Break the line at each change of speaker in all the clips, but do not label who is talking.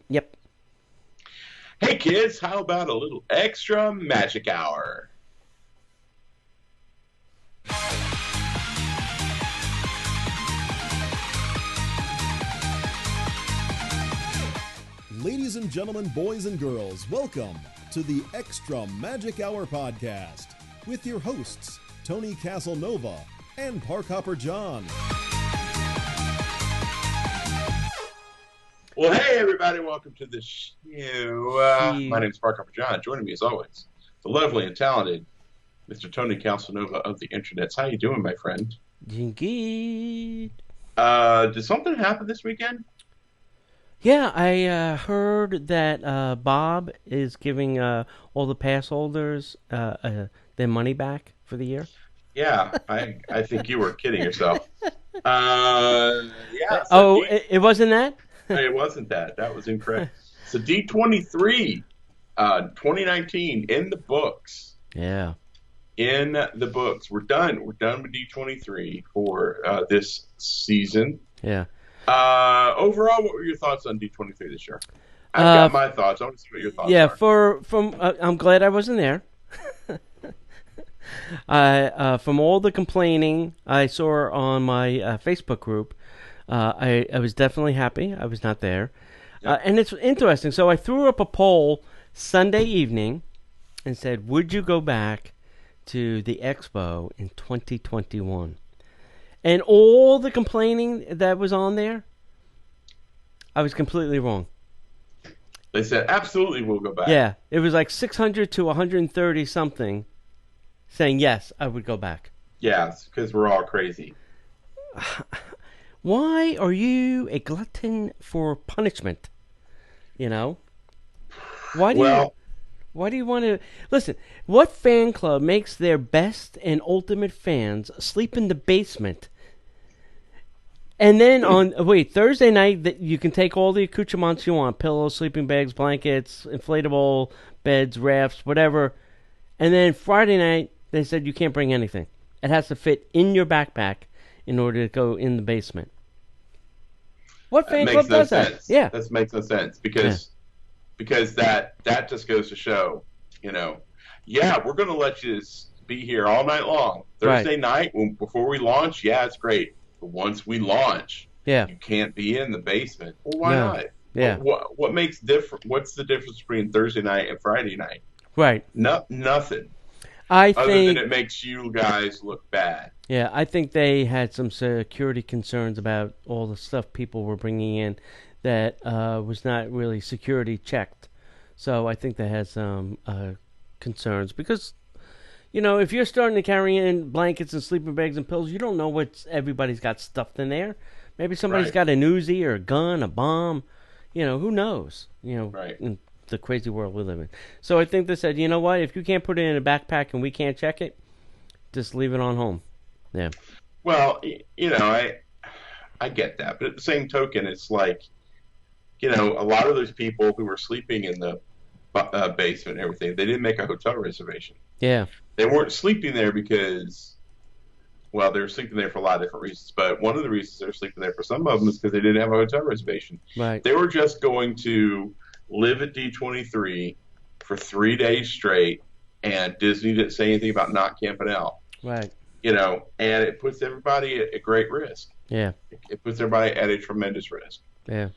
Yep.
Hey kids, how about a little extra magic hour?
Ladies and gentlemen, boys and girls, welcome to the Extra Magic Hour podcast with your hosts, Tony Casanova and Park Hopper John.
Well, hey everybody, welcome to the show. My name is Park Hopper John. Joining me as always, the lovely and talented Mr. Tony Casanova of the internets. How you doing, my friend?
Doing good.
Did something happen this weekend?
Yeah, I heard that Bob is giving all the pass holders their money back for the year.
Yeah, I think you were kidding yourself. Yeah.
So it wasn't that?
It wasn't that. That was incorrect. So D23, 2019 in the books.
Yeah.
In the books. We're done. We're done with D23 for this season.
Yeah.
Overall, what were your thoughts on D23 this year? I've got my thoughts. I want to see what your thoughts are.
Yeah, I'm glad I wasn't there. From all the complaining I saw on my Facebook group, I was definitely happy I was not there.
Yep.
And it's interesting. So I threw up a poll Sunday evening and said, would you go back to the Expo in 2021? And all the complaining that was on there, I was completely wrong.
They said, absolutely, we'll go back.
Yeah, it was like 600 to 130 something saying, yes, I would go back.
Yeah, because we're all crazy.
Why are you a glutton for punishment? You know? Why do you want to... Listen, what fan club makes their best and ultimate fans sleep in the basement? And then on Thursday night, that you can take all the accoutrements you want: pillows, sleeping bags, blankets, inflatable beds, rafts, whatever. And then Friday night, they said you can't bring anything. It has to fit in your backpack in order to go in the basement. What fan club does that? Yeah,
that makes no sense because that just goes to show, yeah, we're going to let you be here all night long. Thursday night before we launch, yeah, it's great. But once we launch, you can't be in the basement. Well, why not?
Yeah.
What makes different? What's the difference between Thursday night and Friday night?
Right.
Nothing.
Other
than it makes you guys look bad.
Yeah, I think they had some security concerns about all the stuff people were bringing in that was not really security checked. So I think they had some concerns because, if you're starting to carry in blankets and sleeping bags and pills, you don't know what everybody's got stuffed in there. Maybe somebody's got an Uzi or a gun, a bomb. Who knows?
Right.
In the crazy world we live in. So I think they said, you know what? If you can't put it in a backpack and we can't check it, just leave it on home. Yeah.
Well, I get that, but at the same token, it's like, a lot of those people who were sleeping in the basement and everything, they didn't make a hotel reservation.
Yeah.
They weren't sleeping there because, well, they were sleeping there for a lot of different reasons, but one of the reasons they were sleeping there for some of them is because they didn't have a hotel reservation.
Right.
They were just going to live at D23 for 3 days straight, and Disney didn't say anything about not camping out.
Right.
And it puts everybody at great risk.
Yeah.
It puts everybody at a tremendous risk.
Yeah.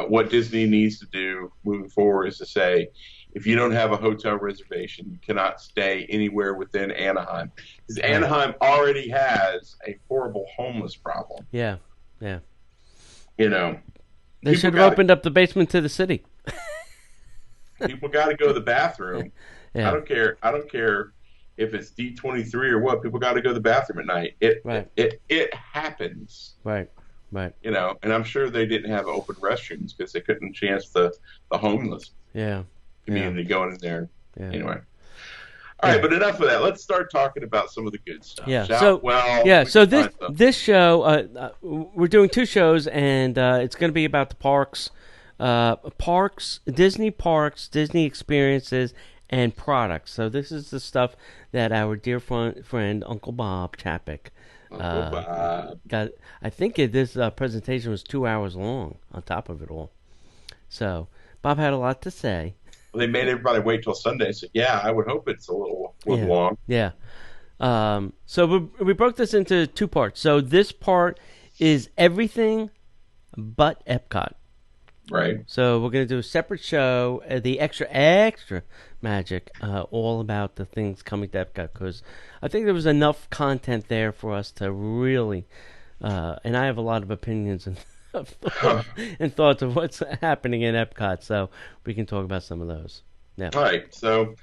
What Disney needs to do moving forward is to say, if you don't have a hotel reservation, you cannot stay anywhere within Anaheim. Because Anaheim already has a horrible homeless problem.
Yeah. Yeah.
They
should have opened up the basement to the city.
People got to go to the bathroom.
Yeah.
I don't care if it's D23 or what. People got to go to the bathroom at night. It happens.
Right. Right.
And I'm sure they didn't have open restrooms because they couldn't chance the homeless community going in there.
Yeah.
Anyway. All right, but enough of that. Let's start talking about some of the good stuff.
Yeah.
So
this show, we're doing two shows, and it's going to be about the parks, Disney parks, Disney experiences, and products. So this is the stuff that our dear friend Uncle Bob Chapek got. I think this presentation was 2 hours long. On top of it all, So Bob had a lot to say.
Well, they made everybody wait till Sunday. So yeah, I would hope it's a little long.
Yeah. So we broke this into 2 parts. So this part is everything but Epcot.
Right.
So we're going to do a separate show, the extra magic, all about the things coming to Epcot, because I think there was enough content there for us to really, and I have a lot of opinions and and thoughts of what's happening in Epcot, so we can talk about some of those. Yeah.
All right. So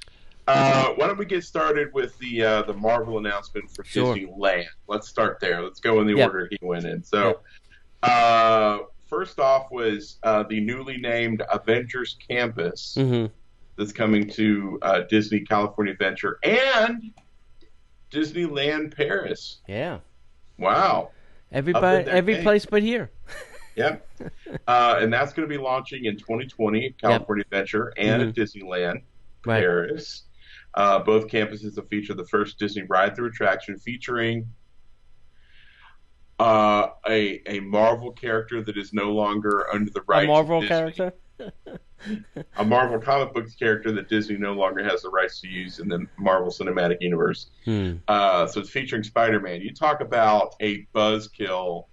why don't we get started with the Marvel announcement for Disneyland? Let's start there. Let's go in the order he went in. So first off was the newly named Avengers Campus that's coming to Disney California Adventure and Disneyland Paris.
Yeah.
Wow.
Every place but here.
Yep. And that's going to be launching in 2020 at California Adventure and at Disneyland Paris. Both campuses will feature the first Disney ride-through attraction featuring a Marvel character that is no longer under the rights.
A Marvel character?
A Marvel comic books character that Disney no longer has the rights to use in the Marvel Cinematic Universe. So it's featuring Spider-Man. You talk about a buzzkill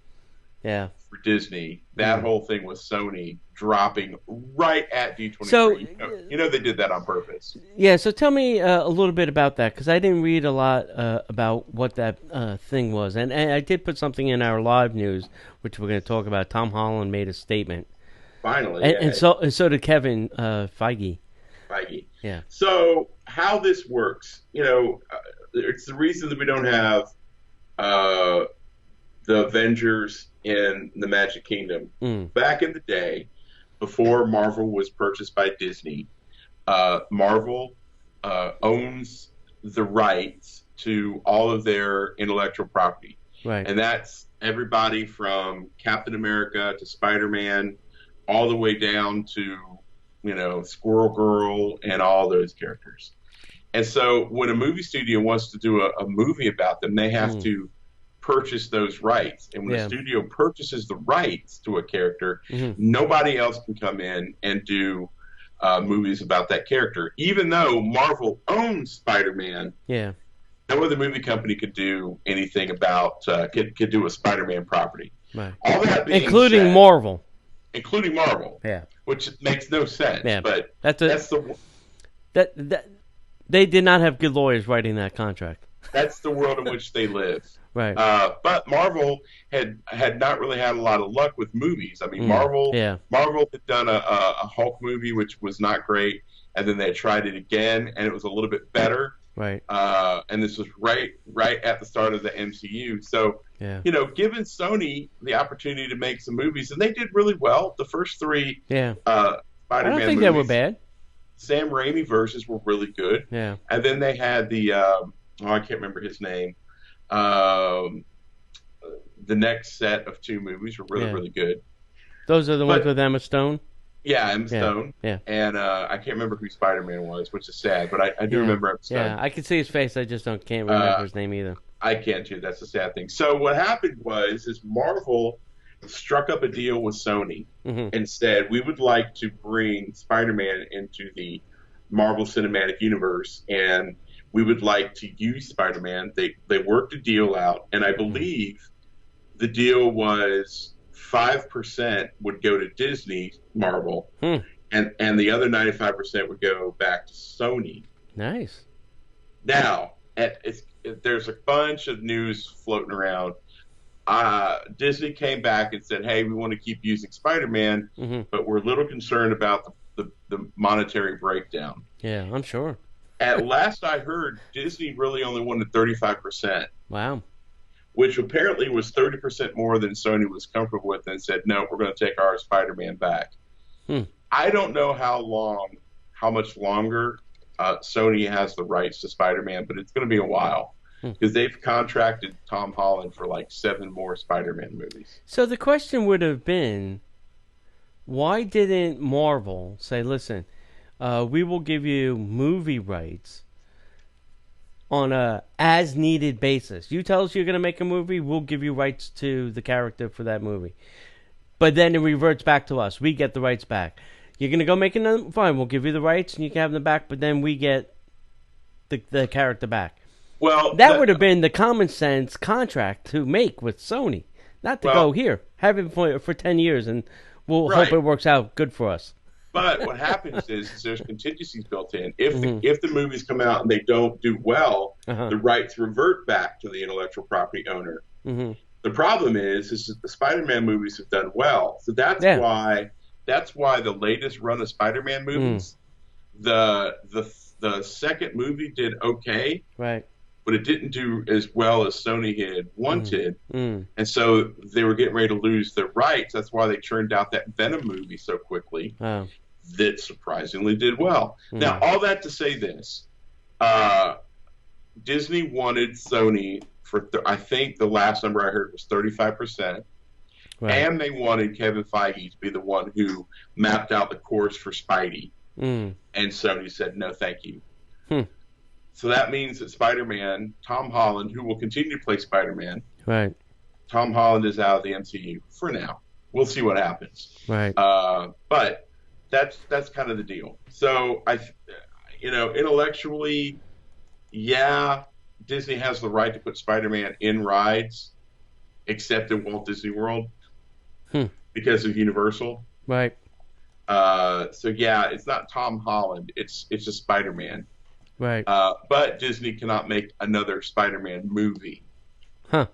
for Disney. That whole thing with Sony dropping right at D23.
So,
you know they did that on purpose.
Yeah, so tell me a little bit about that, because I didn't read a lot about what that thing was. And I did put something in our live news, which we're going to talk about. Tom Holland made a statement.
Finally.
And so did Kevin Feige. Yeah.
So how this works, it's the reason that we don't have the Avengers in the Magic Kingdom. Back in the day, before Marvel was purchased by Disney, Marvel owns the rights to all of their intellectual property.
Right.
And that's everybody from Captain America to Spider-Man, all the way down to, Squirrel Girl and all those characters. And so when a movie studio wants to do a movie about them, they have to purchase those rights. And when a studio purchases the rights to a character, nobody else can come in and do movies about that character. Even though Marvel owns Spider-Man, no other movie company could do anything about, could do a Spider-Man property.
Right.
All that being
including
said,
Marvel.
Including Marvel.
Yeah.
Which makes no sense.
Yeah.
But
they did not have good lawyers writing that contract.
That's the world in which they live.
Right.
But Marvel had not really had a lot of luck with movies. I mean, Marvel had done a Hulk movie, which was not great, and then they tried it again, and it was a little bit better.
Right.
And this was right at the start of the MCU. So, given Sony the opportunity to make some movies, and they did really well. The first 3 Spider-Man
I don't think
movies,
they were bad.
Sam Raimi versions were really good.
Yeah.
And then they had the I can't remember his name. The next set of 2 movies were really good.
Those are the ones with Emma Stone?
Yeah, Emma Stone.
Yeah.
And I can't remember who Spider-Man was, which is sad, but I do remember Emma Stone.
Yeah, I can see his face. I just can't remember his name either.
I can't too. That's the sad thing. So what happened is Marvel struck up a deal with Sony and said, we would like to bring Spider-Man into the Marvel Cinematic Universe, and we would like to use Spider-Man. They worked a deal out, and I believe the deal was 5% would go to Disney Marvel, and the other 95% would go back to Sony.
Nice.
Now, there's a bunch of news floating around. Disney came back and said, hey, we want to keep using Spider-Man, but we're a little concerned about the monetary breakdown.
Yeah, I'm sure.
At last I heard, Disney really only wanted 35%.
Wow.
Which apparently was 30% more than Sony was comfortable with, and said, no, we're going to take our Spider-Man back. I don't know how much longer Sony has the rights to Spider-Man, but it's going to be a while. Because they've contracted Tom Holland for like 7 more Spider-Man movies.
So the question would have been, why didn't Marvel say, listen, we will give you movie rights on a as-needed basis. You tell us you're going to make a movie, we'll give you rights to the character for that movie. But then it reverts back to us. We get the rights back. You're going to go make another, fine, we'll give you the rights and you can have them back, but then we get the character back.
Well,
that would have been the common sense contract to make with Sony. Not to go here, have it for 10 years, and we'll hope it works out good for us.
But what happens is there's contingencies built in. If the movies come out and they don't do well, the rights revert back to the intellectual property owner.
Mm-hmm.
The problem is that the Spider-Man movies have done well, so that's why the latest run of Spider-Man movies, the second movie did okay,
right?
But it didn't do as well as Sony had wanted. And so they were getting ready to lose their rights. That's why they churned out that Venom movie so quickly. That surprisingly did well. Now, all that to say this, Disney wanted Sony for, I think the last number I heard was 35%. Right. And they wanted Kevin Feige to be the one who mapped out the course for Spidey. And Sony said, no, thank you. So that means that Spider-Man, Tom Holland, who will continue to play Spider-Man,
right? Tom
Holland is out of the MCU for now. We'll see what happens,
right?
But that's kind of the deal. So intellectually, Disney has the right to put Spider-Man in rides, except in Walt Disney World, because of Universal,
right?
So it's not Tom Holland. It's just Spider-Man.
Right.
But Disney cannot make another Spider-Man movie. I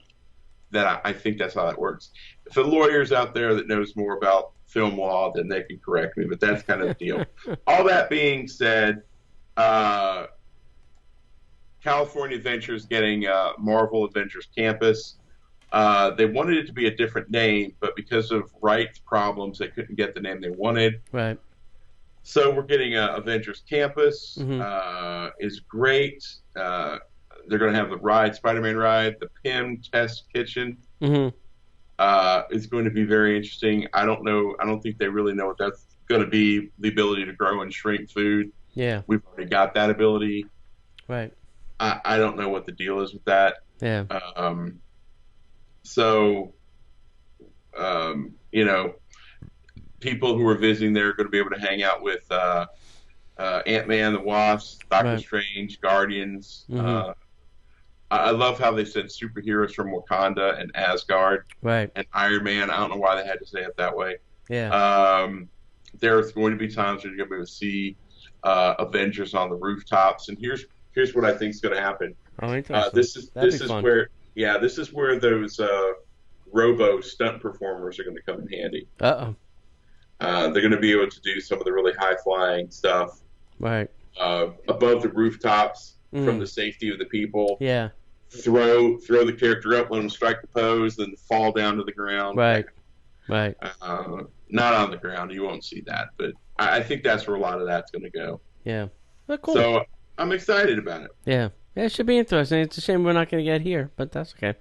think that's how that works. If a lawyer's out there that knows more about film law, then they can correct me, but that's kind of the deal. All that being said, California Adventures getting Marvel Adventures Campus. They wanted it to be a different name, but because of rights problems, they couldn't get the name they wanted.
Right.
So we're getting Avengers Campus. Is great. They're going to have the ride, Spider-Man ride, the PIM test kitchen. It's going to be very interesting. I don't know. I don't think they really know what that's going to be. The ability to grow and shrink food.
Yeah.
We've already got that ability.
Right.
I don't know what the deal is with that.
Yeah.
People who are visiting there are going to be able to hang out with Ant-Man, the Wasp, Doctor Strange, Guardians. I love how they said superheroes from Wakanda and Asgard.
Right.
And Iron Man. I don't know why they had to say it that way.
Yeah.
There's going to be times when you're going to be able to see Avengers on the rooftops. And here's what I think is going to happen.
Oh, interesting.
This is where those robo stunt performers are going to come in handy. They're going to be able to do some of the really high-flying stuff.
Right.
Above the rooftops from the safety of the people.
Yeah.
Throw the character up, let them strike the pose, then fall down to the ground.
Right. Right.
Not on the ground. You won't see that. But I think that's where a lot of that's going to go.
Yeah. Well, cool.
So I'm excited about it.
Yeah. It should be interesting. It's a shame we're not going to get here, but that's okay.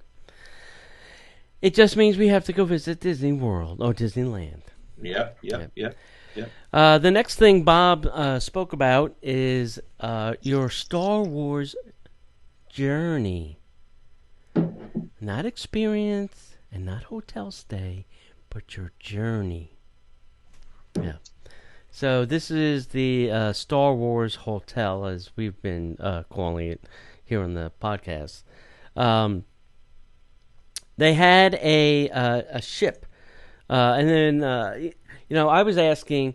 It just means we have to go visit Disney World or Disneyland.
Yep.
The next thing Bob spoke about is your Star Wars journey. Not experience and not hotel stay, but your journey. Yeah. So this is the Star Wars Hotel, as we've been calling it here on the podcast. They had a ship, and then I was asking,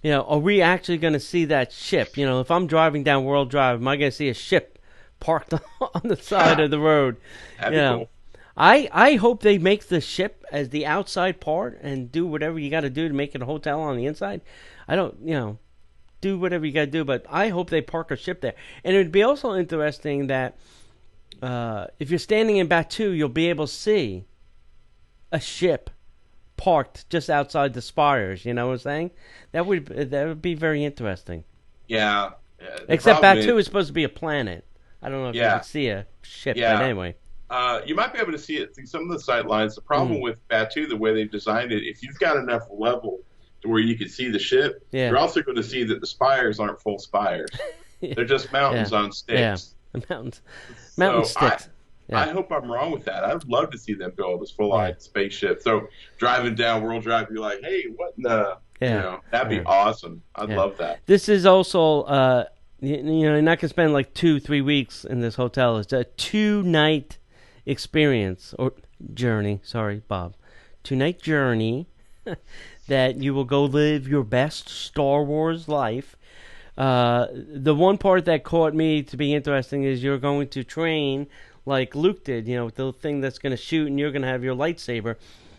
are we actually going to see that ship? If I'm driving down World Drive, am I going to see a ship parked on the side of the road?
That'd be cool.
I hope they make the ship as the outside part and do whatever you got to do to make it a hotel on the inside. I don't, do whatever you got to do, but I hope they park a ship there. And it would be also interesting that if you're standing in Batuu, you'll be able to see a ship parked just outside the spires. You know what I'm saying? That would be very interesting.
Yeah.
Except Batuu is supposed to be a planet. I don't know if you can see a ship, but anyway.
You might be able to see it through some of the sight lines. The problem with Batuu, the way they've designed it, if you've got enough level to where you can see the ship, you're also going to see that the spires aren't full spires. They're just mountains on sticks.
Yeah, mountain sticks.
I hope I'm wrong with that. I would love to see them build this full-eyed spaceship. So driving down World Drive, you're like, hey, what in the
Yeah.
That'd be awesome. I'd love that.
This is also, you're not gonna spend like 2-3 weeks in this hotel. It's a 2-night experience or journey. Sorry, Bob. 2-night journey that you will go live your best Star Wars life. The one part that caught me to be interesting is you're going to train like Luke did, the thing that's going to shoot, and you're going to have your lightsaber.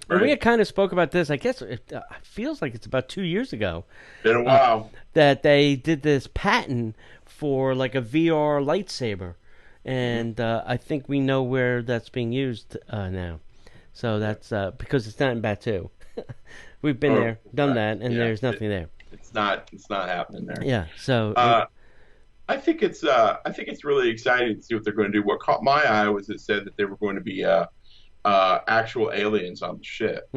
Right. And we had kind of spoke about this. I guess it feels like it's about 2 years ago.
Been a while.
That they did this patent for like a VR lightsaber, and I think we know where that's being used now. So that's because it's not in Batuu. We've been there, done that, and there's nothing there.
It's not happening there.
Yeah. So
I think it's really exciting to see what they're going to do. What caught my eye was it said that there were going to be actual aliens on the ship.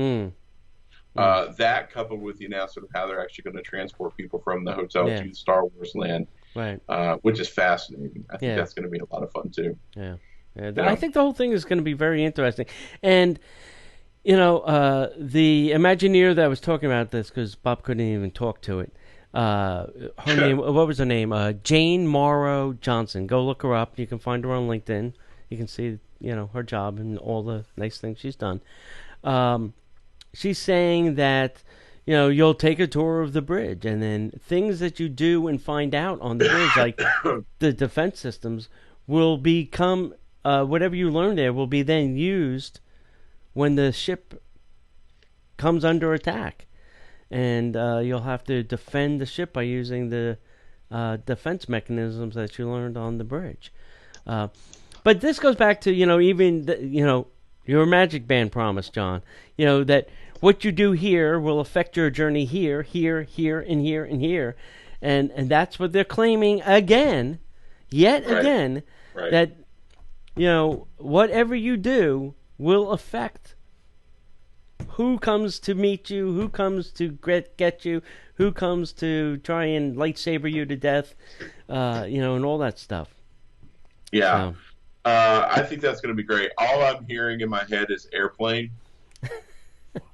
That coupled with the announcement of how they're actually going to transport people from the hotel to the Star Wars land, right? Which is fascinating. I think that's going to be a lot of fun too.
Yeah. I think the whole thing is going to be very interesting. And the Imagineer that was talking about this, because Bob couldn't even talk to it. Her name, what was her name? Jane Morrow Johnson. Go look her up. You can find her on LinkedIn. You can see, her job and all the nice things she's done. She's saying that, you'll take a tour of the bridge, and then things that you do and find out on the bridge, like the defense systems, will become, whatever you learn there will be then used when the ship comes under attack. And you'll have to defend the ship by using the defense mechanisms that you learned on the bridge. But this goes back to, your Magic Band promise, John. That what you do here will affect your journey here, here, here, and here, and here. And that's what they're claiming again, again, that, whatever you do will affect who comes to meet you, who comes to get you, who comes to try and lightsaber you to death, and all that stuff.
Yeah. I think that's going to be great. All I'm hearing in my head is airplane.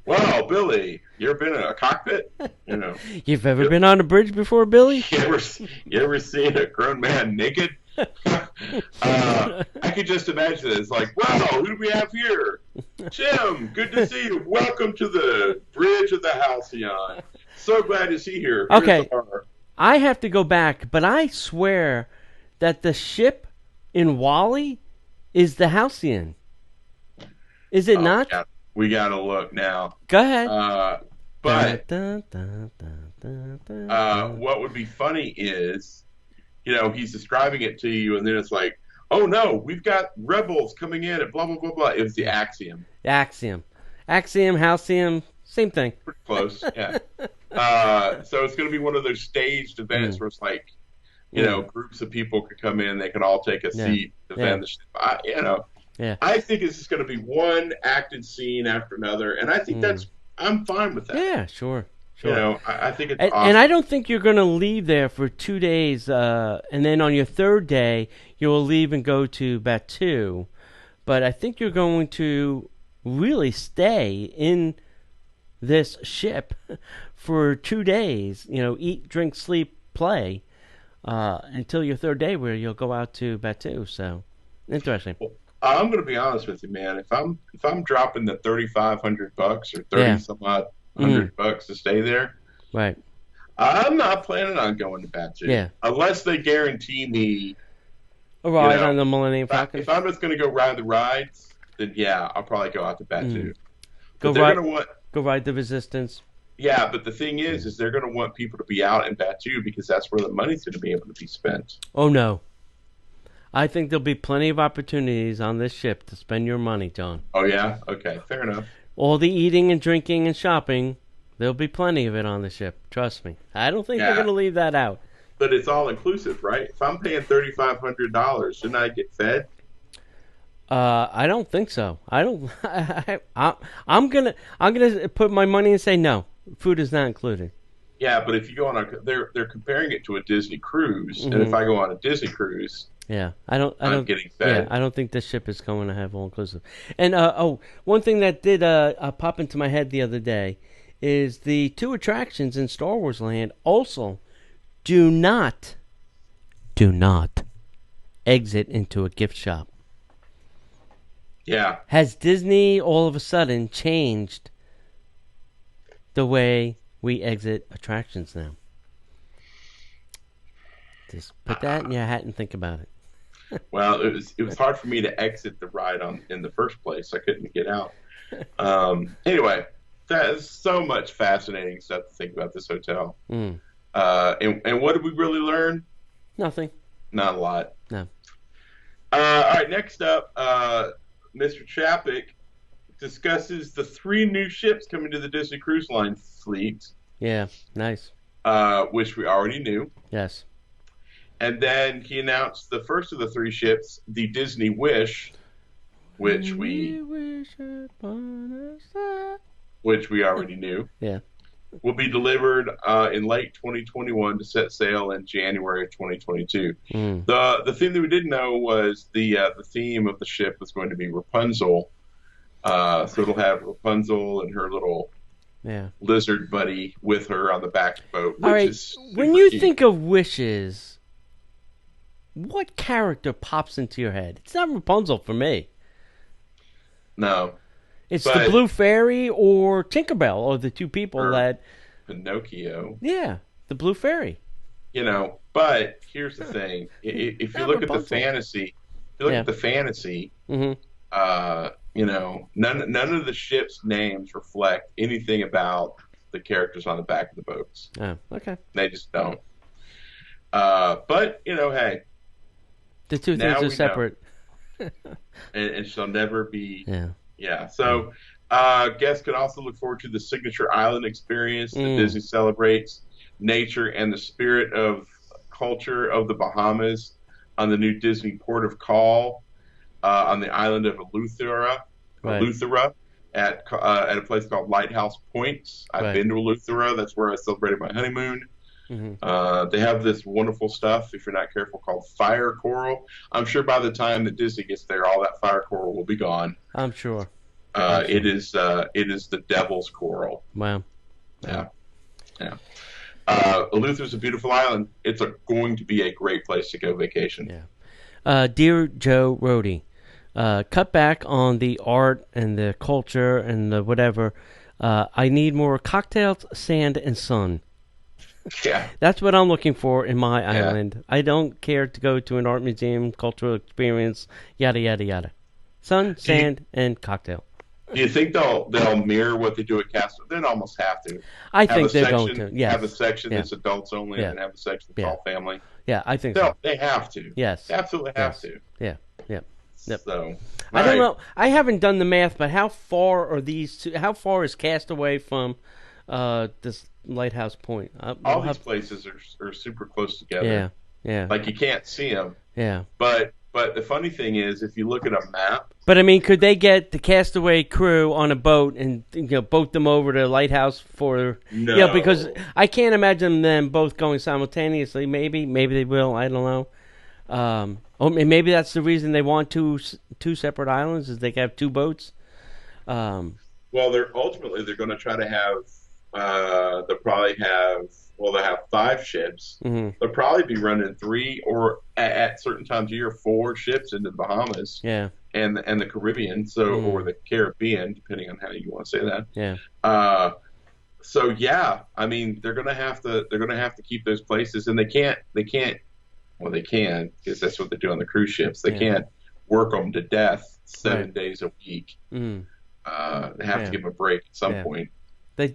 Well, Billy, you ever been in a cockpit?
You've ever been on a bridge before, Billy?
You ever seen a grown man naked? I could just imagine it. It's like, wow, who do we have here? Jim, good to see you. Welcome to the bridge of the Halcyon. So glad to see you here.
Okay, I have to go back, but I swear that the ship in Wally is the Halcyon. Is it not?
Yeah. We got to look now.
Go ahead.
But what would be funny is, he's describing it to you, and then it's like, oh no, we've got rebels coming in at blah, blah, blah, blah. It was the Axiom.
Axiom, Halcyon, same thing.
Pretty close, yeah. So it's going to be one of those staged events where it's like, groups of people could come in, they can all take a seat, defend the ship. I think it's just going to be one acted scene after another, and I think I'm fine with that.
Yeah, sure.
I think it's awesome.
And I don't think you're going to leave there for 2 days, and then on your third day, you'll leave and go to Batuu. But I think you're going to really stay in this ship for 2 days, eat, drink, sleep, play, until your third day where you'll go out to Batuu. So, interesting.
Well, I'm going to be honest with you, man. If I'm dropping the $3,500 or 30 some odd $100 to stay there,
right?
I'm not planning on going to Batuu, unless they guarantee me
a ride on the Millennium Falcon.
If I'm just going to go ride the rides, then I'll probably go out to Batuu.
Go ride the Resistance.
Yeah, but the thing is they're going to want people to be out in Batuu because that's where the money's going to be able to be spent.
Oh no. I think there'll be plenty of opportunities on this ship to spend your money, John.
Oh, yeah? Okay, fair enough.
All the eating and drinking and shopping, there'll be plenty of it on the ship. Trust me. I don't think they're going to leave that out.
But it's all inclusive, right? If I'm paying $3,500, shouldn't I get fed?
I don't think so. I don't. I'm gonna put my money and say no. Food is not included.
Yeah, but if you go on they're comparing it to a Disney cruise, and if I go on a Disney cruise.
Yeah, I'm
getting fed.
Yeah, I don't think this ship is going to have all inclusive. And one thing that did pop into my head the other day is the 2 attractions in Star Wars Land also do not exit into a gift shop.
Yeah.
Has Disney all of a sudden changed the way we exit attractions now? Just put that in your hat and think about it.
Well, it was hard for me to exit the ride in the first place. I couldn't get out. Anyway, that is so much fascinating stuff to think about this hotel. And what did we really learn?
Nothing.
Not a lot.
No.
All right, next up, Mr. Chapek discusses the 3 new ships coming to the Disney Cruise Line fleet.
Yeah, nice.
Which we already knew.
Yes.
And then he announced the first of the 3 ships, the Disney Wish, which we already knew.
Yeah.
Will be delivered in late 2021 to set sail in January of 2022. The thing that we didn't know was the theme of the ship was going to be Rapunzel. So it'll have Rapunzel and her little lizard buddy with her on the back of the boat.
All right. When you think of wishes, what character pops into your head? It's not Rapunzel for me.
No.
It's the Blue Fairy or Tinkerbell are the 2 people that...
Pinocchio.
Yeah, the Blue Fairy.
But here's the thing. If you look at the fantasy, none of the ship's names reflect anything about the characters on the back of the boats.
Oh, okay.
They just don't. But, hey.
The 2 things are separate.
and shall never be...
Yeah.
So guests can also look forward to the signature island experience that Disney celebrates nature and the spirit of culture of the Bahamas on the new Disney Port of Call on the island of Eleuthera at a place called Lighthouse Points. I've been to Eleuthera. That's where I celebrated my honeymoon. They have this wonderful stuff, if you're not careful, called fire coral. I'm sure by the time that Disney gets there, all that fire coral will be gone.
I'm sure.
It is the devil's coral.
Wow.
Yeah. Eleuthera's a beautiful island. It's going to be a great place to go vacation.
Yeah. Dear Joe Rohde, cut back on the art and the culture and the whatever. I need more cocktails, sand, and sun.
Yeah.
That's what I'm looking for in my island. I don't care to go to an art museum, cultural experience, yada, yada, yada. Sun, sand, and cocktail.
Do you think they'll mirror what they do at Castle? They'd almost have to.
I think they're going to. Yes.
Have a section that's adults only, and have a section that's all family.
Yeah, I think so.
They have to.
Yes.
They absolutely have to.
Yeah. Yep.
So
I don't know. I haven't done the math, but how far are these two? How far is Castaway from this Lighthouse Point?
All these places are super close together.
Yeah.
Like you can't see them.
Yeah.
But the funny thing is, if you look at a map.
But I mean, could they get the Castaway crew on a boat and boat them over to Lighthouse for?
No.
Yeah, because I can't imagine them both going simultaneously. Maybe they will. I don't know. Maybe that's the reason they want two separate islands, is they can have 2 boats.
Well, they're going to try to have. They'll probably have. Well, they'll have 5 ships.
Mm-hmm.
They'll probably be running 3 or at certain times of year 4 ships into the Bahamas.
Yeah.
And the Caribbean, or the Caribbean, depending on how you want to say that.
Yeah.
So yeah, I mean, they're gonna have to keep those places, and they can't. Well, they can, because that's what they do on the cruise ships. They can't work them to death 7 days a week.
Mm.
They have to give them a break at some point.
They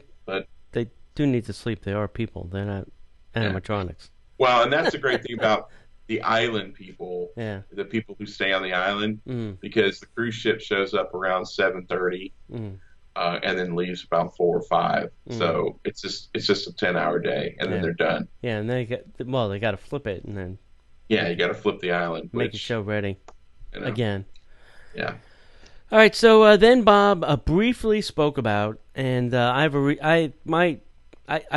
do need to sleep. They are people. They're not animatronics.
Well, and that's the great thing about the island people.
Yeah.
The people who stay on the island, because the cruise ship shows up around 7:30, and then leaves about 4 or 5. So it's just a 10-hour day, and then they're done.
Yeah, and they got to flip it, and then
you got to flip the island,
make the show ready again.
Yeah.
All right, so then Bob briefly spoke about, and I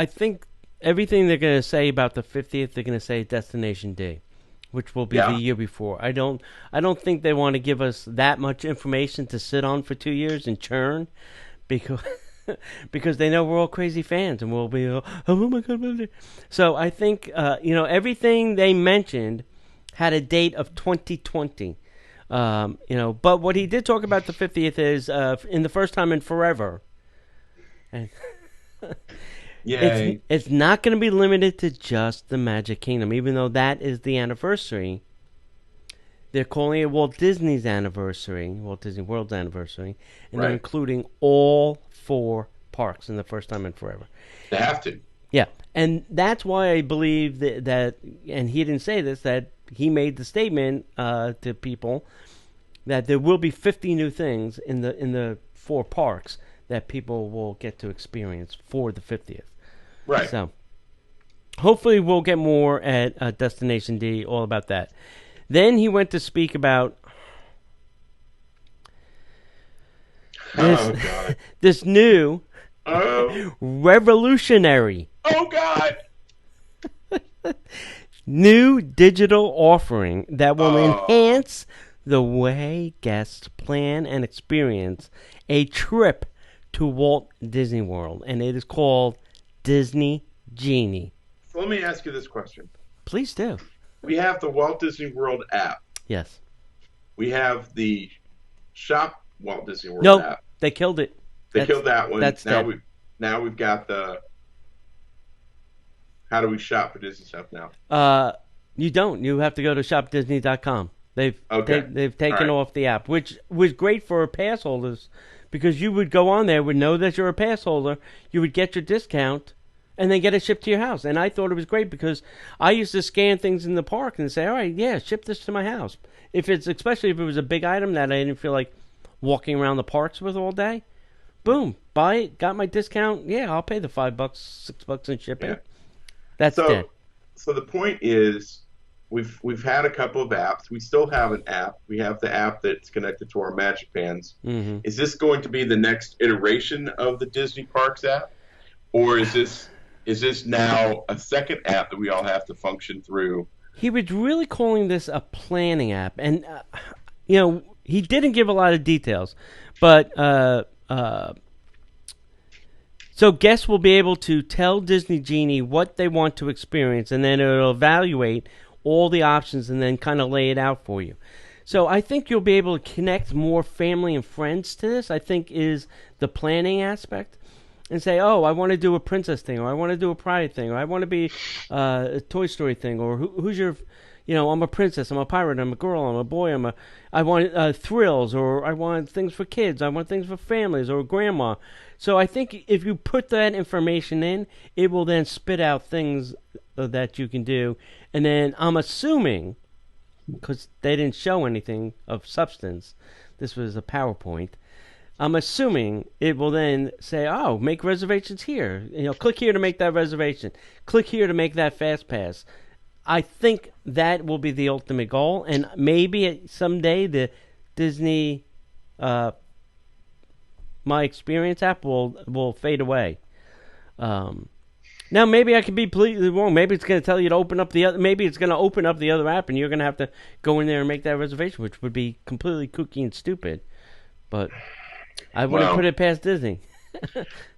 think everything they're going to say about the 50th, they're going to say Destination D, which will be the year before. I don't think they want to give us that much information to sit on for 2 years and churn, because because they know we're all crazy fans, and we'll be, oh my God. So I think, everything they mentioned had a date of 2020. But what he did talk about the 50th is in the first time in forever. And
Yay.
It's not going to be limited to just the Magic Kingdom, even though that is the anniversary. They're calling it Walt Disney's anniversary, Walt Disney World's anniversary, and they're including all 4 parks in the first time in forever.
They have to.
Yeah, and that's why I believe that, and he didn't say this, that he made the statement to people that there will be 50 new things in the 4 parks that people will get to experience for the 50th.
Right.
So hopefully we'll get more at Destination D, all about that. Then he went to speak about this new revolutionary new digital offering that will enhance the way guests plan and experience a trip to Walt Disney World, and it is called Disney Genie.
So let me ask you this question.
Please do.
We have the Walt Disney World app.
Yes.
We have the Shop Walt Disney World app.
They killed it.
They killed that one.
That's dead.
Now we've got the how do we shop for Disney stuff now?
You don't. You have to go to shopdisney.com. They've taken off the app, which was great for pass holders because you would go on there, would know that you're a pass holder, you would get your discount, and then get it shipped to your house. And I thought it was great because I used to scan things in the park and say, all right, yeah, ship this to my house. Especially if it was a big item that I didn't feel like walking around the parks with all day, boom, buy it, got my discount. Yeah, I'll pay the $5, $6 in shipping. Yeah. That's it.
So the point is, we've had a couple of apps. We still have an app. We have the app that's connected to our Magic Bands.
Mm-hmm.
Is this going to be the next iteration of the Disney Parks app, or is this now a second app that we all have to function through?
He was really calling this a planning app, and he didn't give a lot of details, but so guests will be able to tell Disney Genie what they want to experience, and then it'll evaluate all the options and then kind of lay it out for you. So I think you'll be able to connect more family and friends to this, I think, is the planning aspect. And say, oh, I want to do a princess thing, or I want to do a Pride thing, or I want to be a Toy Story thing, or who's your, I'm a princess, I'm a pirate, I'm a girl, I'm a boy, I want thrills, or I want things for kids, I want things for families, or grandma. So I think if you put that information in, it will then spit out things that you can do. And then I'm assuming, because they didn't show anything of substance, this was a PowerPoint, I'm assuming it will then say, oh, make reservations here. Click here to make that reservation. Click here to make that fast pass. I think that will be the ultimate goal. And maybe someday the Disney My Experience app will fade away. Now, maybe I could be completely wrong. Maybe it's going to tell you to open up the other. Maybe it's going to open up the other app, and you're going to have to go in there and make that reservation, which would be completely kooky and stupid. But I wouldn't put it past Disney.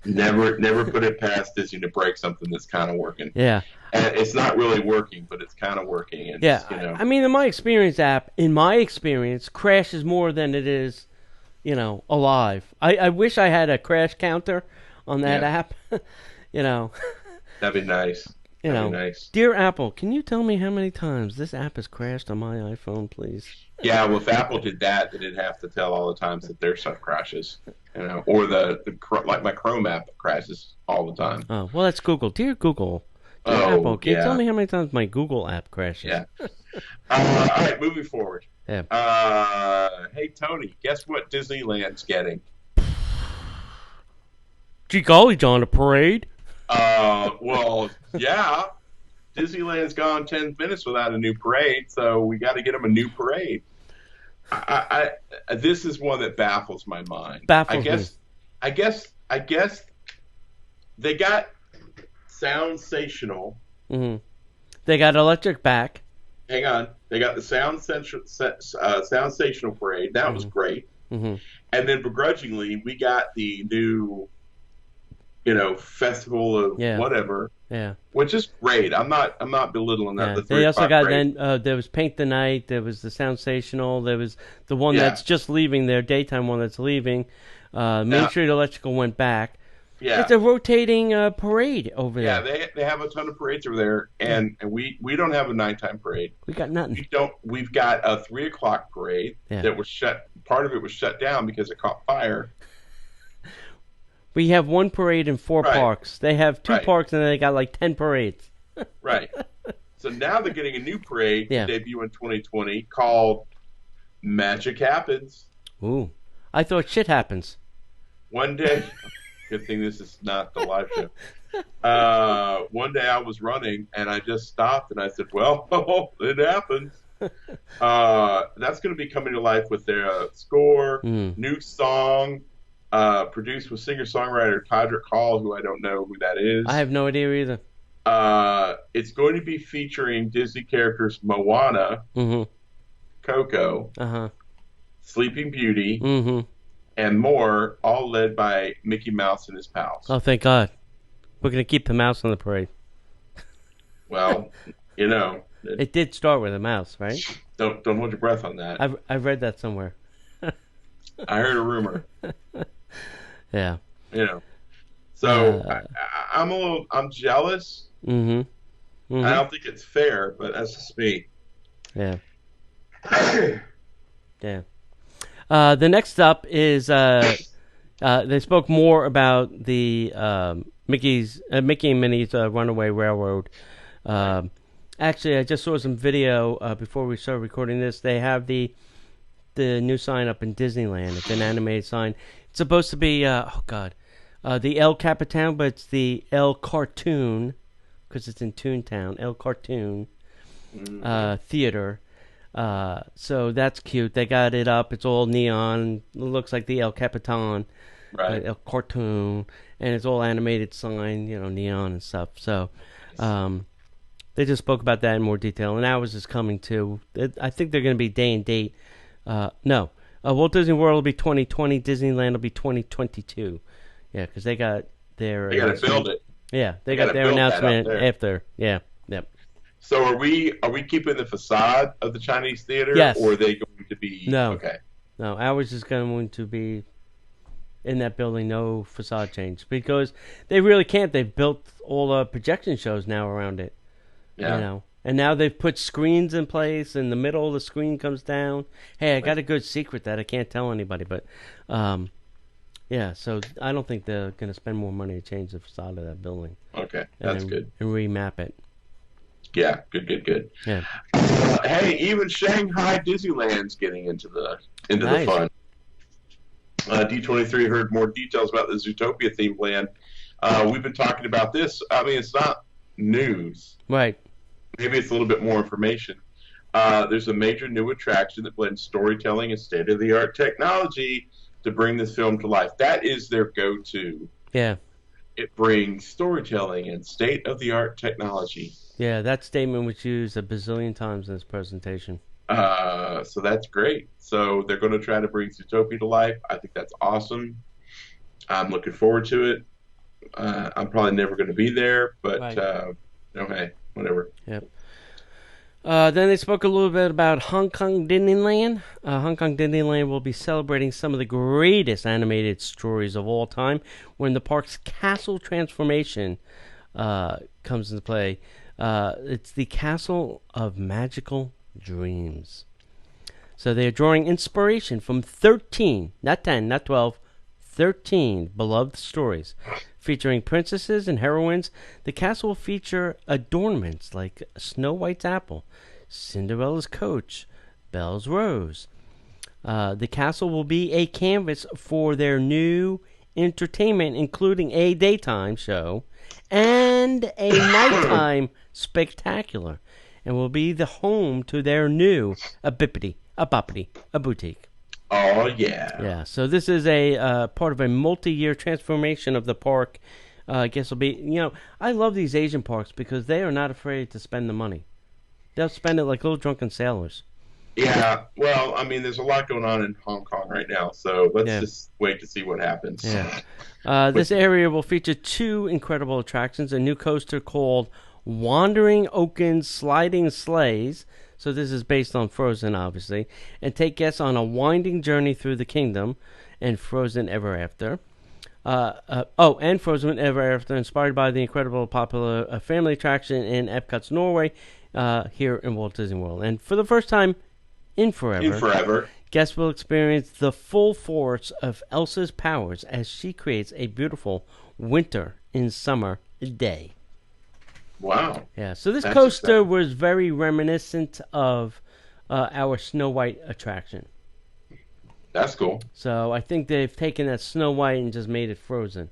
never put it past Disney to break something that's kind of working.
Yeah.
And it's not really working, but it's kind of working. And
I mean, the My Experience app, in my experience, crashes more than it is, alive. I wish I had a crash counter on that app.
That'd be nice. That'd be nice.
Dear Apple, can you tell me how many times this app has crashed on my iPhone, please?
Yeah, well, if Apple did that, then it'd have to tell all the times that their stuff crashes, or like my Chrome app crashes all the time.
Oh, well, that's Google. Dear Google, Apple, can you tell me how many times my Google app crashes?
Yeah. All right, moving forward.
Yeah.
Hey, Tony, guess what Disneyland's getting?
Gee golly, John, a parade?
Well, yeah. Disneyland's gone 10 minutes without a new parade, so we got to get them a new parade. This is one that baffles my mind. I guess they got Soundsational.
Mm-hmm. They got Electric back.
Hang on, they got the Soundsational parade. That was great.
Mm-hmm.
And then begrudgingly, we got the new festival of whatever.
Yeah.
Which is great. I'm not belittling that.
Yeah.
The
they also got
parade.
then there was Paint the Night, there was the Soundsational, there was the one that's just leaving, their daytime one that's leaving. Main Street Electrical went back.
Yeah.
It's a rotating parade over there.
Yeah, they have a ton of parades over there, and we don't have a nighttime parade.
We got nothing.
We've got a 3:00 parade that was shut. Part of it was shut down because it caught fire.
We have one parade in 4 parks. They have 2 parks, and they got like 10 parades.
Right. So now they're getting a new parade to debut in 2020 called Magic Happens.
Ooh. I thought shit happens.
One day, good thing this is not the live show. One day I was running, and I just stopped, and I said, well, it happens. That's going to be coming to life with their score, new song, produced with singer-songwriter Todrick Hall, who I don't know who that is.
I have no idea either.
It's going to be featuring Disney characters Moana, Coco, Sleeping Beauty, and more, all led by Mickey Mouse and his pals.
Oh, thank God. We're going to keep the mouse on the parade.
Well,
it did start with a mouse, right?
Don't hold your breath on that.
I've read that somewhere.
I heard a rumor.
Yeah.
So I'm jealous. I don't think it's fair, but that's just me.
Yeah. Yeah. The next up is they spoke more about the Mickey and Minnie's Runaway Railroad. Actually, I just saw some video before we started recording this. They have the new sign up in Disneyland. It's an animated sign. It's supposed to be the El Capitan, but it's the El Cartoon because it's in Toontown. El Cartoon Theater. So that's cute. They got it up. It's all neon. It looks like the El Capitan, El Cartoon, and it's all animated sign, neon and stuff. So they just spoke about that in more detail. And ours is coming too. I think they're going to be day and date. No. Walt Disney World will be 2020. Disneyland will be 2022. Yeah, because they got their...
They got to build it.
Yeah, they got their announcement after. Yeah, yep.
So are we keeping the facade of the Chinese theater?
Yes.
Or are they going to be...
No.
Okay.
No, ours is going to be in that building, no facade change. Because they really can't. They've built all the projection shows now around it.
Yeah.
And now they've put screens in place, and the middle of the screen comes down. Hey, I got a good secret that I can't tell anybody, but yeah, so I don't think they're going to spend more money to change the facade of that building.
Okay, that's good.
And remap it.
Yeah, good.
Yeah.
Hey, even Shanghai Disneyland's getting into the fun. D23 heard more details about the Zootopia theme land. We've been talking about this. I mean, it's not news.
Right.
Maybe it's a little bit more information. There's a major new attraction that blends storytelling and state-of-the-art technology to bring this film to life. That is their go-to.
Yeah.
It brings storytelling and state-of-the-art technology.
Yeah, that statement was used a bazillion times in this presentation.
So that's great. So they're going to try to bring Zootopia to life. I think that's awesome. I'm looking forward to it. I'm probably never going to be there, but okay, whatever.
Yep. Then they spoke a little bit about Hong Kong Disneyland. Hong Kong Disneyland will be celebrating some of the greatest animated stories of all time when the park's castle transformation comes into play. It's the Castle of Magical Dreams. So they are drawing inspiration from 13, not 10, not 12, 13 beloved stories featuring princesses and heroines. The castle will feature adornments like Snow White's apple, Cinderella's coach, Belle's rose. The castle will be a canvas for their new entertainment, including a daytime show and a nighttime spectacular, and will be the home to their new a boutique.
Oh, yeah.
Yeah, so this is a part of a multi-year transformation of the park. I guess it'll be, I love these Asian parks because they are not afraid to spend the money. They'll spend it like little drunken sailors.
Yeah, well, I mean, there's a lot going on in Hong Kong right now, so let's just wait to see what happens.
Yeah. This area will feature 2 incredible attractions, a new coaster called Wandering Oaken's Sliding Sleighs. So this is based on Frozen, obviously, and take guests on a winding journey through the kingdom, and Frozen Ever After. And Frozen Ever After, inspired by the incredible popular family attraction in Epcot's Norway, here in Walt Disney World. And for the first time in forever, guests will experience the full force of Elsa's powers as she creates a beautiful winter in summer day.
Wow.
Yeah, so this coaster was very reminiscent of our Snow White attraction.
That's cool.
So I think they've taken that Snow White and just made it Frozen.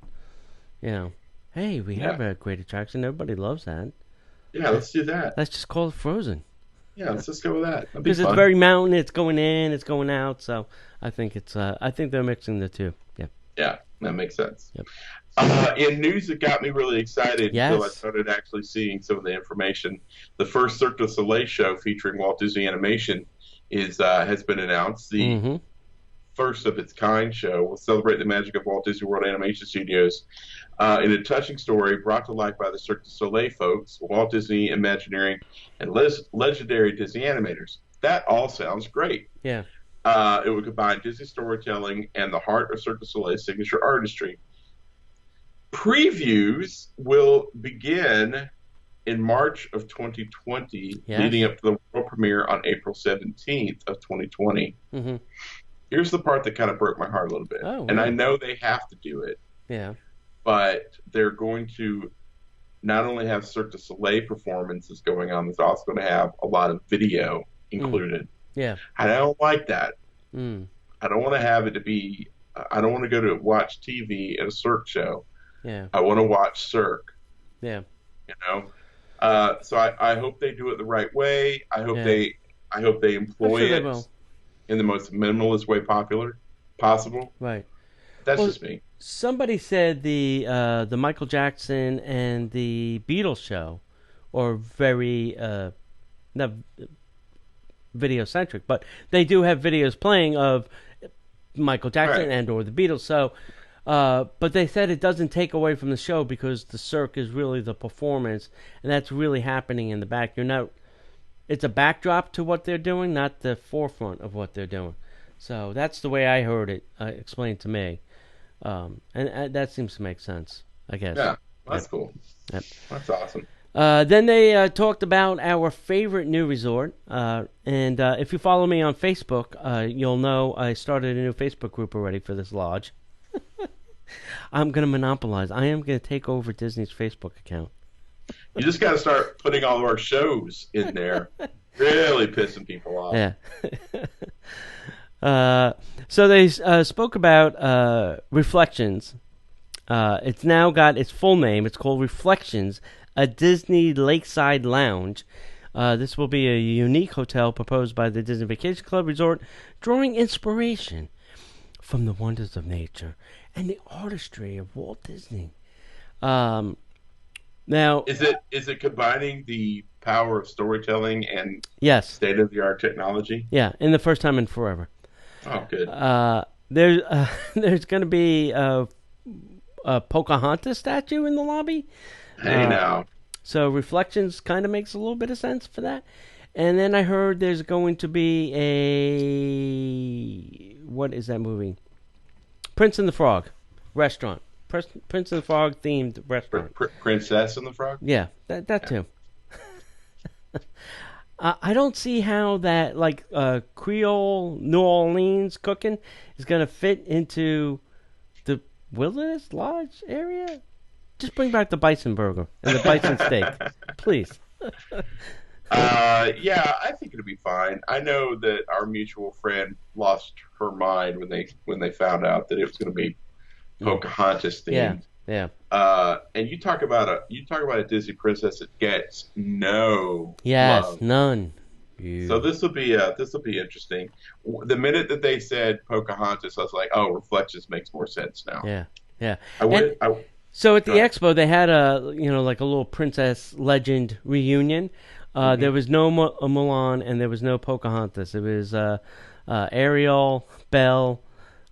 You know, hey, we have a great attraction. Everybody loves that.
Yeah, let's do that.
Let's just call it Frozen.
Yeah, let's just go with that.
Because it's very mountain. It's going in. It's going out. So I think it's. I think they're mixing the two. Yeah.
Yeah, that makes sense.
Yep.
In news that got me really excited until I started actually seeing some of the information, the first Cirque du Soleil show featuring Walt Disney Animation has been announced. The first of its kind show will celebrate the magic of Walt Disney World Animation Studios in a touching story brought to life by the Cirque du Soleil folks, Walt Disney Imagineering, and legendary Disney animators. That all sounds great.
Yeah.
It would combine Disney storytelling and the heart of Cirque du Soleil's signature artistry. Previews will begin in March of 2020, leading up to the world premiere on April 17th of 2020.
Mm-hmm.
Here's the part that kind of broke my heart a little bit.
Oh, wow.
And I know they have to do it.
Yeah.
But they're going to not only have Cirque du Soleil performances going on, they're also going to have a lot of video included.
Yeah.
I don't like that.
I
don't want to have it to be, I don't want to go to watch TV at a Cirque show.
Yeah.
I want to watch Cirque.
Yeah.
You know? So I hope they do it the right way. I hope they employ it in the most minimalist way possible.
Right.
That's just me.
Somebody said the Michael Jackson and the Beatles show are very not video centric, but they do have videos playing of Michael Jackson and or the Beatles. So, but they said it doesn't take away from the show because the Cirque is really the performance, and that's really happening in the back. It's a backdrop to what they're doing, not the forefront of what they're doing. So that's the way I heard it explained to me. And that seems to make sense, I guess.
Yeah, that's cool. Yep. That's awesome.
Then they talked about our favorite new resort. And if you follow me on Facebook, you'll know I started a new Facebook group already for this lodge. I'm going to monopolize. I am going to take over Disney's Facebook account.
You just got to start putting all of our shows in there. Really pissing people off.
Yeah. So they spoke about Reflections. It's now got its full name. It's called Reflections, a Disney Lakeside Lounge. This will be a unique hotel proposed by the Disney Vacation Club Resort, drawing inspiration from the wonders of nature and the artistry of Walt Disney. Now,
is it combining the power of storytelling and state-of-the-art technology?
Yeah, in the first time in forever.
Oh, good.
There's going to be a Pocahontas statue in the lobby.
Hey, now.
So Reflections kind of makes a little bit of sense for that. And then I heard there's going to be what is that movie? Prince and the Frog restaurant. Prince and the Frog themed restaurant.
Princess and the Frog?
Yeah, that too. I don't see how that Creole New Orleans cooking is going to fit into the Wilderness Lodge area. Just bring back the bison burger and the bison steak, please.
Yeah, I think it'll be fine. I know that our mutual friend lost her mind when they found out that it was going to be Pocahontas themed.
Yeah.
And you talk about a Disney princess that gets no love.
None.
So this will be interesting. The minute that they said Pocahontas, I was like, oh, Reflections makes more sense now.
Yeah.
So
at the expo, they had a little princess legend reunion. There was no Mulan and there was no Pocahontas. It was Ariel, Belle,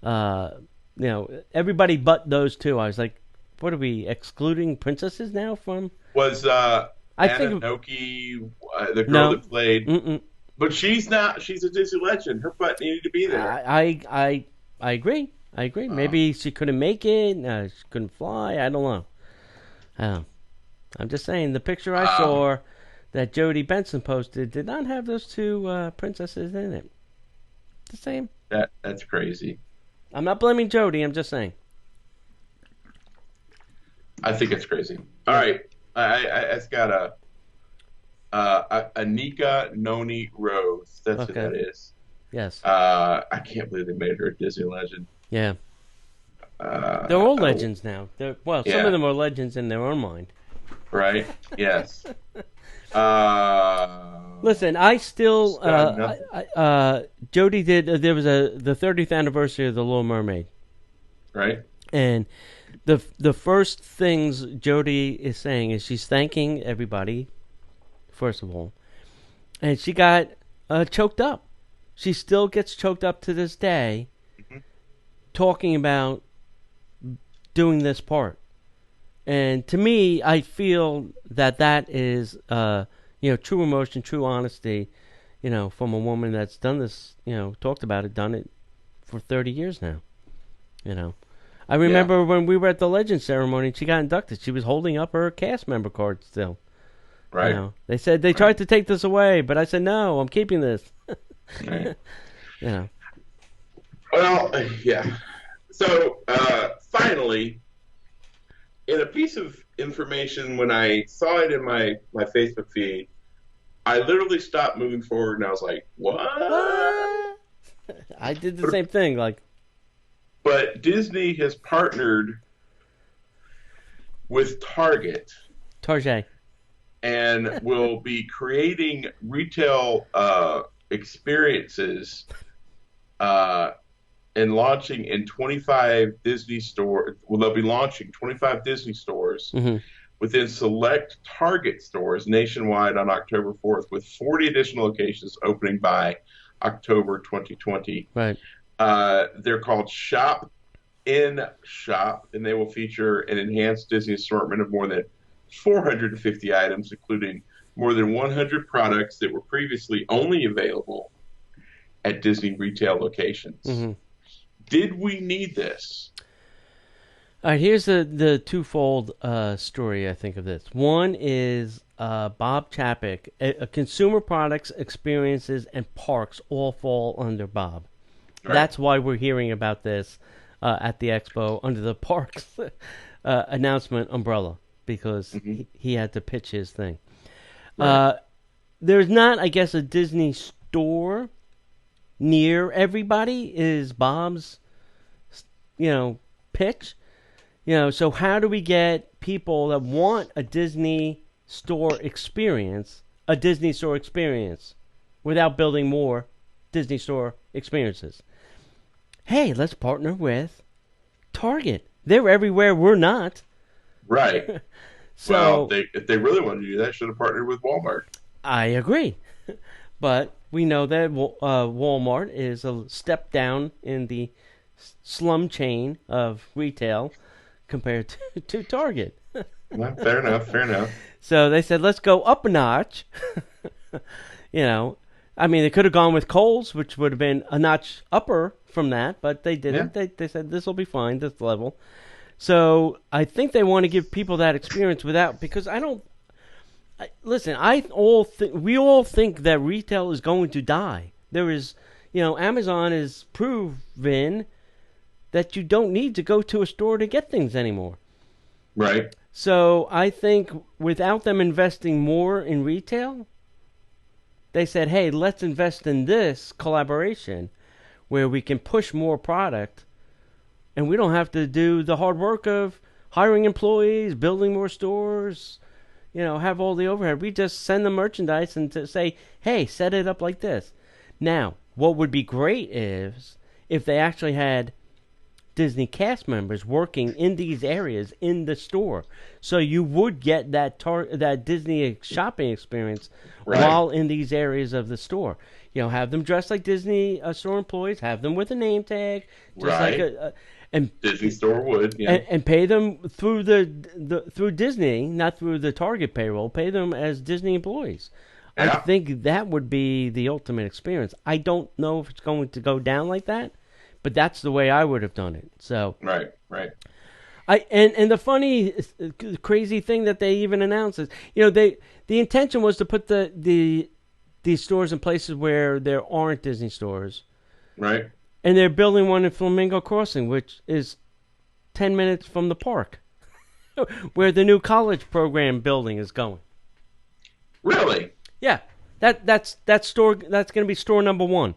everybody but those two. I was like, what are we excluding princesses now from?
Was Ananoki the girl that played? But she's not. She's a Disney legend. Her butt needed to be there.
I agree. Maybe she couldn't make it. She couldn't fly. I don't know. I'm just saying the picture I saw that Jodie Benson posted did not have those two princesses in it. The same.
That's crazy.
I'm not blaming Jodie. I'm just saying.
I think it's crazy. All right, it's got Anika Noni Rose. That's who that is.
Yes.
I can't believe they made her a Disney legend.
Yeah. They're all legends now. Some of them are legends in their own mind.
Right. Yes.
Listen, I still Jodie did. There was the 30th anniversary of The Little Mermaid.
Right.
And the first things Jodie is saying is she's thanking everybody, first of all, and she got choked up. She still gets choked up to this day, talking about doing this part. And to me, I feel that is true emotion, true honesty, from a woman that's done this, talked about it, done it for 30 years now. I remember when we were at the Legend ceremony and she got inducted, she was holding up her cast member card still.
Right.
They said they tried to take this away, but I said, no, I'm keeping this.
Right. Well, yeah. So, finally, in a piece of information, when I saw it in my Facebook feed, I literally stopped moving forward and I was like, what?
I did the same thing.
But Disney has partnered with Target. And will be creating retail experiences and launching in 25 Disney stores. Well, they'll be launching 25 Disney stores within select Target stores nationwide on October 4th, with 40 additional locations opening by October 2020.
Right.
They're called Shop in Shop, and they will feature an enhanced Disney assortment of more than 450 items, including more than 100 products that were previously only available at Disney retail locations. Did we need this?
All right, here's the twofold story I think of this. One is Bob Chapek. Consumer products, experiences, and parks all fall under Bob. Right. That's why we're hearing about this at the expo under the parks announcement umbrella, because he had to pitch his thing. Right. There's not, I guess, a Disney store near everybody is Bob's, pitch. So how do we get people that want a Disney store experience without building more Disney store experiences? Hey, let's partner with Target. They're everywhere. We're not.
Right.
So,
if they really wanted to do that, should have partnered with Walmart.
I agree. But we know that Walmart is a step down in the slum chain of retail compared to Target.
Well, fair enough.
So they said, let's go up a notch. They could have gone with Kohl's, which would have been a notch upper from that, but they didn't. Yeah. They said, this will be fine, this level. So I think they want to give people that experience because we all think that retail is going to die. There is, Amazon is proven that you don't need to go to a store to get things anymore.
Right.
So I think without them investing more in retail, they said, hey, let's invest in this collaboration where we can push more product and we don't have to do the hard work of hiring employees, building more stores, have all the overhead. We just send them merchandise and to say, hey, set it up like this. Now, what would be great is if they actually had Disney cast members working in these areas in the store, so you would get that Disney shopping experience while in these areas of the store. Have them dressed like Disney store employees, have them with a name tag, just like and
Disney store would,
and pay them through through Disney, not through the Target payroll. Pay them as Disney employees. Yeah. I think that would be the ultimate experience. I don't know if it's going to go down like that, but that's the way I would have done it. So
right.
And the funny, crazy thing that they even announced is, the intention was to put these stores in places where there aren't Disney stores,
right?
And they're building one in Flamingo Crossing, which is 10 minutes from the park, where the new college program building is going.
Really?
Yeah, that's store. That's going to be store number 1.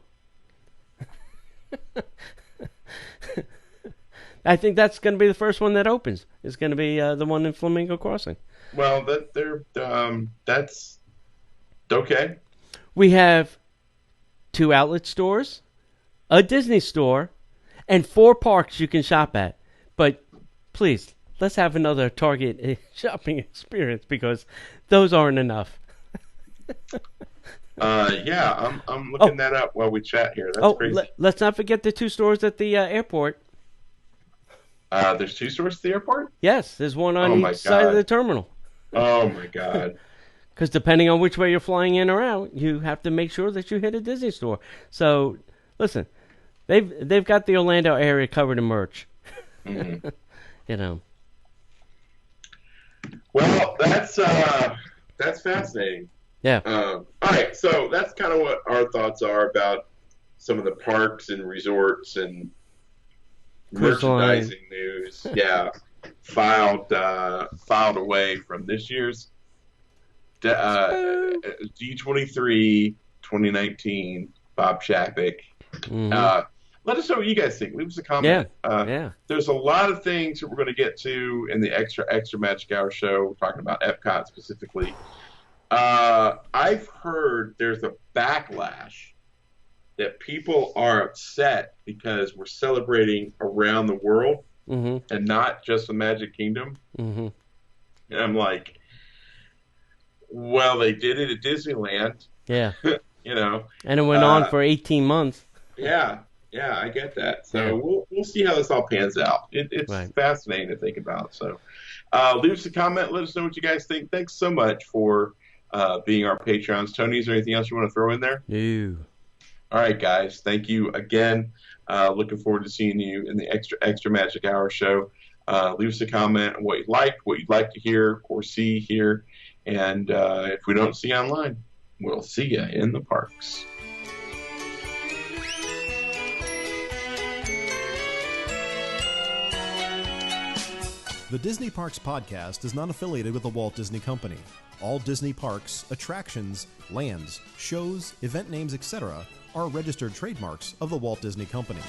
I think that's going to be the first one that opens. It's going to be the one in Flamingo Crossing.
Well, that's okay.
We have 2 outlet stores, a Disney store, and 4 parks you can shop at. But please, let's have another Target shopping experience, because those aren't enough.
Yeah, I'm looking that up while we chat here. That's crazy.
Let's not forget the 2 stores at the airport.
There's 2 stores at the airport?
Yes, there's one on each side of the terminal.
Oh my God.
Because depending on which way you're flying in or out, you have to make sure that you hit a Disney store. So, listen, they've got the Orlando area covered in merch.
Mm-hmm. Well, that's fascinating.
Yeah.
All right, so that's kind of what our thoughts are about some of the parks and resorts and merchandising news. Yeah, filed away from this year's D23 2019. Bob Chapek.
Mm-hmm.
Let us know what you guys think. Leave us a comment.
Yeah.
There's a lot of things that we're going to get to in the extra Magic Hour show. We're talking about Epcot specifically. I've heard there's a backlash that people are upset because we're celebrating around the world and not just the Magic Kingdom. Mm-hmm. And I'm like, well, they did it at Disneyland.
Yeah.
And
it went on for 18 months.
Yeah, I get that. So we'll see how this all pans out. It's fascinating to think about. So leave us a comment. Let us know what you guys think. Thanks so much for being our Patreons. Tony, is there anything else you want to throw in there?
No.
All right, guys. Thank you again. Looking forward to seeing you in the extra Magic Hour show. Leave us a comment on what you'd like to hear or see here. And if we don't see you online, we'll see you in the parks.
The Disney Parks Podcast is not affiliated with the Walt Disney Company. All Disney parks, attractions, lands, shows, event names, etc. are registered trademarks of the Walt Disney Company.